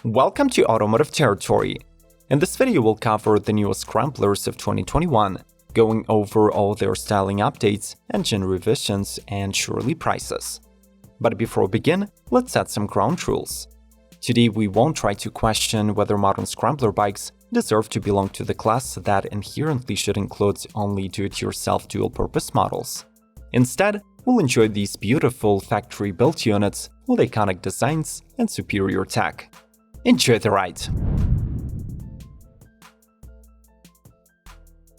Welcome to Automotive territory. In this video we'll cover the newest Scramblers of 2021, going over all their styling updates, engine revisions, and surely prices. But before we begin, let's set some ground rules. Today we won't try to question whether modern Scrambler bikes deserve to belong to the class that inherently should include only do-it-yourself dual-purpose models. Instead, we'll enjoy these beautiful factory-built units with iconic designs and superior tech. Enjoy the ride!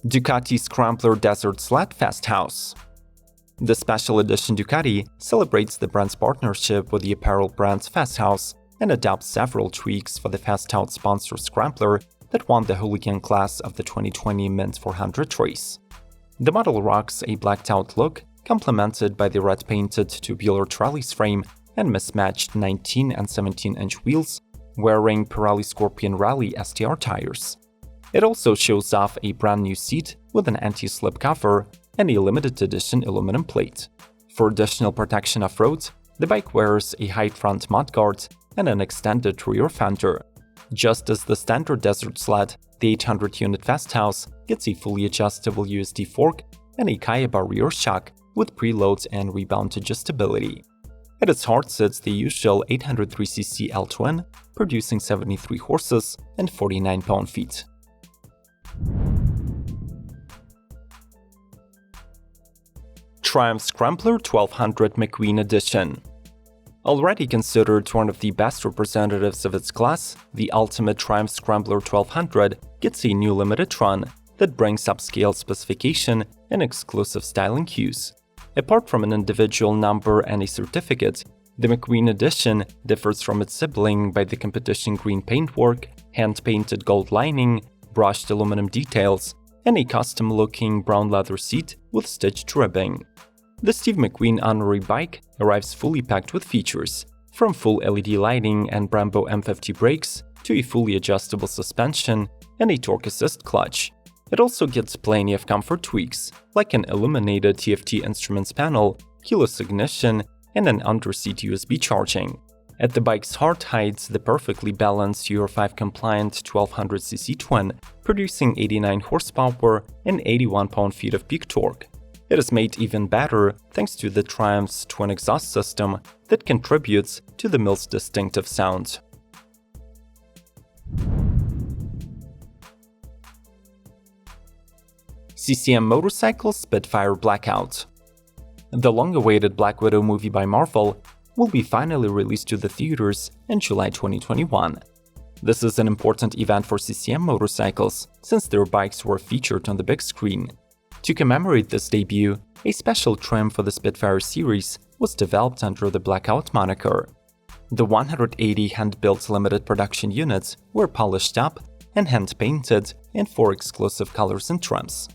Ducati Scrambler Desert Sled Fasthouse. The special edition Ducati celebrates the brand's partnership with the apparel brand Fasthouse and adopts several tweaks for the Fasthouse sponsor Scrambler that won the Hooligan class of the 2020 Mint 400 race. The model rocks a blacked-out look, complemented by the red-painted tubular trellis frame and mismatched 19 and 17-inch wheels, wearing Pirelli Scorpion Rally STR tires. It also shows off a brand new seat with an anti-slip cover and a limited edition aluminum plate. For additional protection off-road, the bike wears a high front mudguard and an extended rear fender. Just as the standard desert sled, the 800-unit Fasthouse gets a fully adjustable USD fork and a Kayaba rear shock with preload and rebound adjustability. At its heart sits the usual 803cc L-twin, producing 73 horses and 49 pound-feet. Triumph Scrambler 1200 McQueen Edition. Already considered one of the best representatives of its class, the ultimate Triumph Scrambler 1200 gets a new limited run that brings upscale specification and exclusive styling cues. Apart from an individual number and a certificate, the McQueen Edition differs from its sibling by the competition green paintwork, hand-painted gold lining, brushed aluminum details, and a custom-looking brown leather seat with stitched ribbing. The Steve McQueen honorary bike arrives fully packed with features, from full LED lighting and Brembo M50 brakes to a fully adjustable suspension and a torque assist clutch. It also gets plenty of comfort tweaks, like an illuminated TFT instruments panel, keyless ignition, and an under-seat USB charging. At the bike's heart hides the perfectly balanced Euro 5 compliant 1200cc twin, producing 89 horsepower and 81 pound-feet of peak torque. It is made even better thanks to the Triumph's twin exhaust system that contributes to the mill's distinctive sound. CCM Motorcycle Spitfire Blackout. The long-awaited Black Widow movie by Marvel will be finally released to the theaters in July 2021. This is an important event for CCM motorcycles, since their bikes were featured on the big screen. To commemorate this debut, a special trim for the Spitfire series was developed under the Blackout moniker. The 180 hand-built limited production units were polished up and hand-painted in 4 exclusive colors and trims.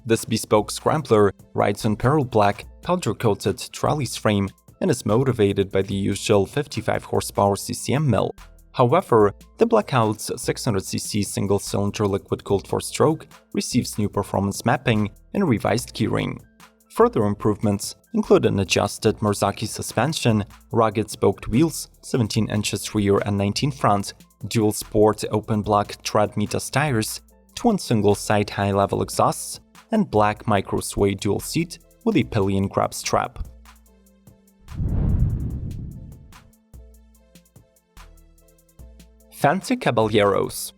This bespoke Scrambler rides on pearl black, powder-coated trellis frame and is motivated by the usual 55 horsepower CCM mill. However, the Blackout's 600cc single-cylinder liquid-cooled 4-stroke receives new performance mapping and revised keyring. Further improvements include an adjusted Marzocchi suspension, rugged spoked wheels, 17 inches rear and 19 front, dual sport open-block tread Mitas tires, twin single-side high-level exhausts, and black micro-sway dual seat with a pillion grab strap. Fantic Caballeros.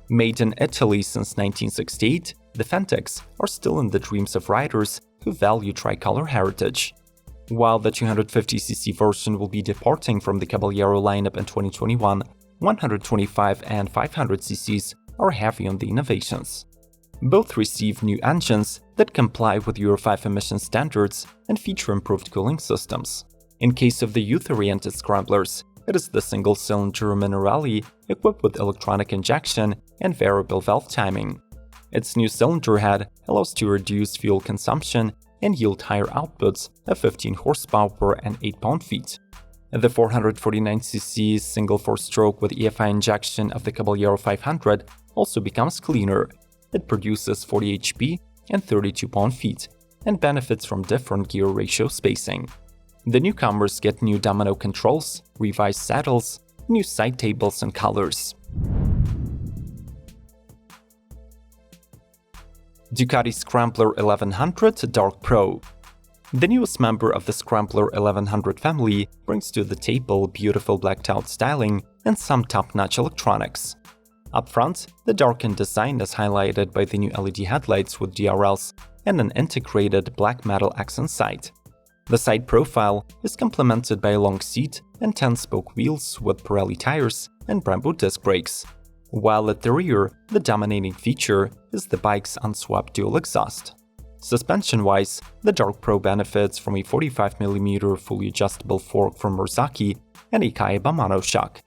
Made in Italy since 1968, the Fantics are still in the dreams of riders who value tricolor heritage. While the 250cc version will be departing from the Caballero lineup in 2021, 125 and 500cc's are heavy on the innovations. Both receive new engines that comply with Euro 5 emission standards and feature improved cooling systems. In case of the youth-oriented Scramblers, it is the single-cylinder Minerali equipped with electronic injection and variable valve timing. Its new cylinder head allows to reduce fuel consumption and yield higher outputs of 15 horsepower and 8 pound-feet. The 449cc single 4-stroke with EFI injection of the Caballero 500 also becomes cleaner. It produces 40 HP and 32 pound-feet and benefits from different gear ratio spacing. The newcomers get new domino controls, revised saddles, new side tables and colors. Ducati Scrambler 1100 Dark Pro. The newest member of the Scrambler 1100 family brings to the table beautiful blacked-out styling and some top-notch electronics. Up front, the darkened design is highlighted by the new LED headlights with DRLs and an integrated black metal accent sight. The side profile is complemented by a long seat and 10-spoke wheels with Pirelli tires and Brembo disc brakes, while at the rear, the dominating feature is the bike's unswept dual exhaust. Suspension-wise, the Dark Pro benefits from a 45mm fully adjustable fork from Marzocchi and a Kaiba monoshock.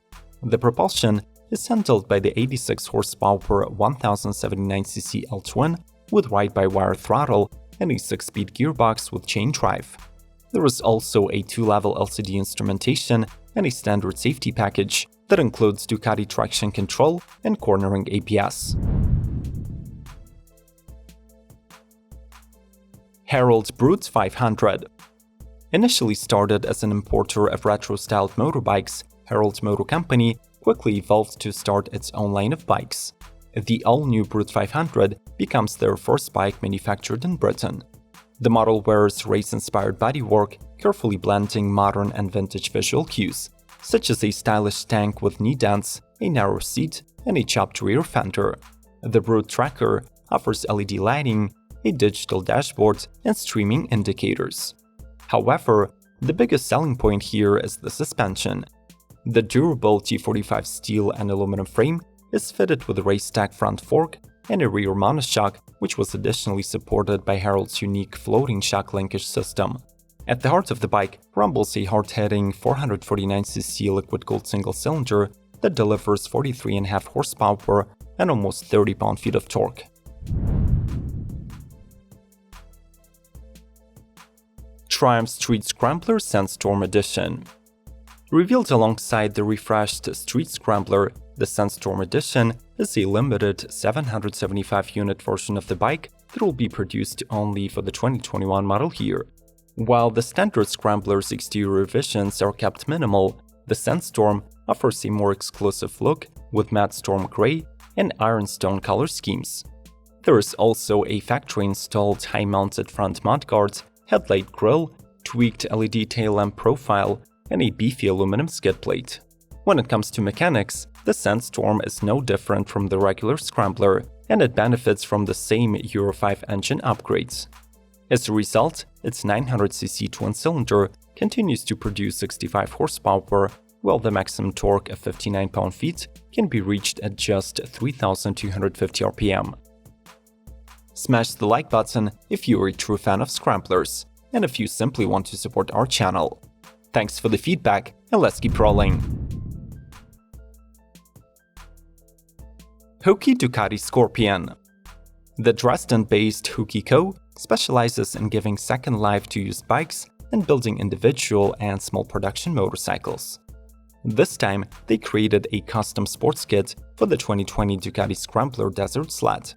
The propulsion is handled by the 86 horsepower 1079cc L-twin with ride-by-wire throttle and a 6-speed gearbox with chain drive. There is also a 2-level LCD instrumentation and a standard safety package that includes Ducati traction control and cornering ABS. Herald Brute 500. Initially started as an importer of retro-styled motorbikes, Herald Motor Company quickly evolved to start its own line of bikes. The all-new Brute 500 becomes their first bike manufactured in Britain. The model wears race-inspired bodywork, carefully blending modern and vintage visual cues, such as a stylish tank with knee dents, a narrow seat, and a chopped rear fender. The Brute Tracker offers LED lighting, a digital dashboard, and streaming indicators. However, the biggest selling point here is the suspension. The durable T45 steel and aluminum frame is fitted with a race-stack front fork and a rear monoshock, which was additionally supported by Herald's unique floating shock linkage system. At the heart of the bike rumbles a hard-hitting 449cc liquid-cooled single-cylinder that delivers 43.5 horsepower and almost 30 pound-feet of torque. Triumph Street Scrambler Sandstorm Edition. Revealed alongside the refreshed Street Scrambler, the Sandstorm Edition is a limited 775-unit version of the bike that will be produced only for the 2021 model year. While the standard Scrambler's exterior revisions are kept minimal, the Sandstorm offers a more exclusive look with matte storm grey and ironstone color schemes. There is also a factory-installed high-mounted front mudguard, headlight grille, tweaked LED tail lamp profile, and a beefy aluminum skid plate. When it comes to mechanics, the Sandstorm is no different from the regular Scrambler, and it benefits from the same Euro 5 engine upgrades. As a result, its 900cc twin-cylinder continues to produce 65 horsepower, while the maximum torque of 59 pound-feet can be reached at just 3,250 rpm. Smash the like button if you are a true fan of Scramblers, and if you simply want to support our channel. Thanks for the feedback, and let's keep rolling. Hookie Ducati Scorpion. The Dresden-based Hookie Co. specializes in giving second life to used bikes and building individual and small production motorcycles. This time, they created a custom sports kit for the 2020 Ducati Scrambler Desert Sled.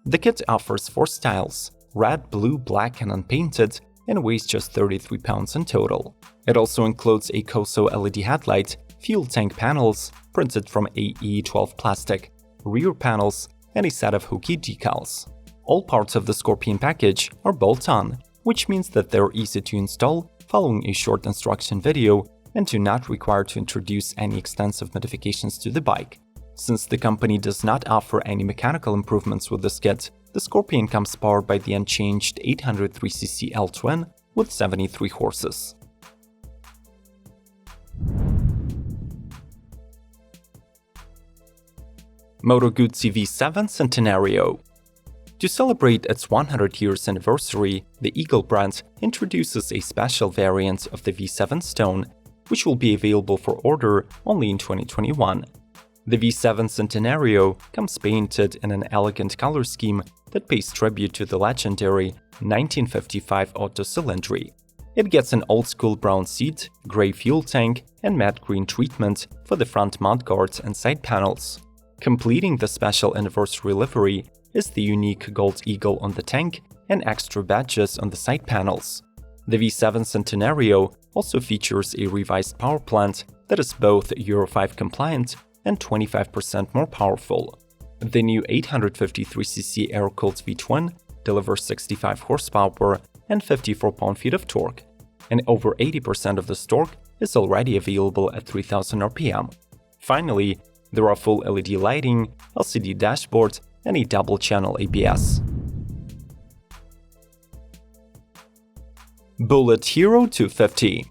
The kit offers 4 styles: red, blue, black, and unpainted, and weighs just 33 pounds in total. It also includes a Koso LED headlight, fuel tank panels printed from AE12 plastic, rear panels, and a set of Hookie decals. All parts of the Scorpion package are bolt-on, which means that they're easy to install following a short instruction video and do not require to introduce any extensive modifications to the bike. Since the company does not offer any mechanical improvements with this kit, the Scorpion comes powered by the unchanged 803cc L-twin with 73 horses. Motoguzzi V7 Centenario. To celebrate its 100 years anniversary, the Eagle brand introduces a special variant of the V7 Stone, which will be available for order only in 2021. The V7 Centenario comes painted in an elegant color scheme that pays tribute to the legendary 1955 Otto Cylindri. It gets an old-school brown seat, grey fuel tank, and matte green treatment for the front mudguards and side panels. Completing the special anniversary livery is the unique gold eagle on the tank and extra badges on the side panels. The V7 Centenario also features a revised power plant that is both Euro 5 compliant and 25% more powerful. The new 853cc air-cooled V twin delivers 65 horsepower and 54 pound-feet of torque, and over 80% of this torque is already available at 3000 RPM. Finally, there are full LED lighting, LCD dashboard, and a double-channel ABS. Bullit Hero 250.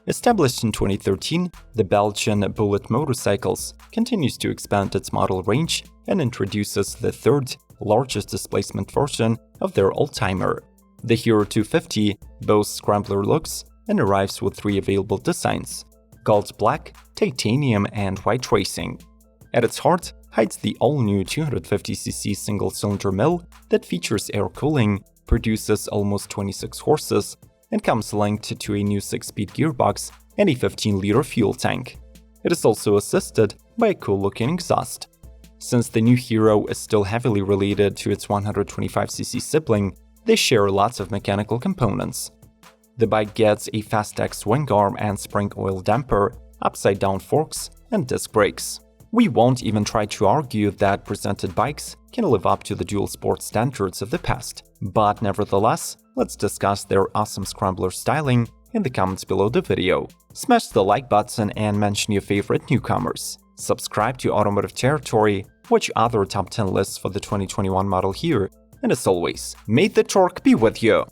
Established in 2013, the Belgian Bullit Motorcycles continues to expand its model range and introduces the third largest displacement version of their oldtimer. The Hero 250 boasts Scrambler looks and arrives with 3 available designs: gold black, titanium, and white racing. At its heart hides the all-new 250cc single-cylinder mill that features air cooling, produces almost 26 horses, and comes linked to a new 6-speed gearbox and a 15-liter fuel tank. It is also assisted by a cool-looking exhaust. Since the new Hero is still heavily related to its 125cc sibling, they share lots of mechanical components. The bike gets a Fantic swing arm and spring oil damper, upside-down forks, and disc brakes. We won't even try to argue that presented bikes can live up to the dual sport standards of the past, but nevertheless, let's discuss their awesome Scrambler styling in the comments below the video. Smash the like button and mention your favorite newcomers. Subscribe to Automotive Territory, watch other top 10 lists for the 2021 model here, and as always, may the torque be with you!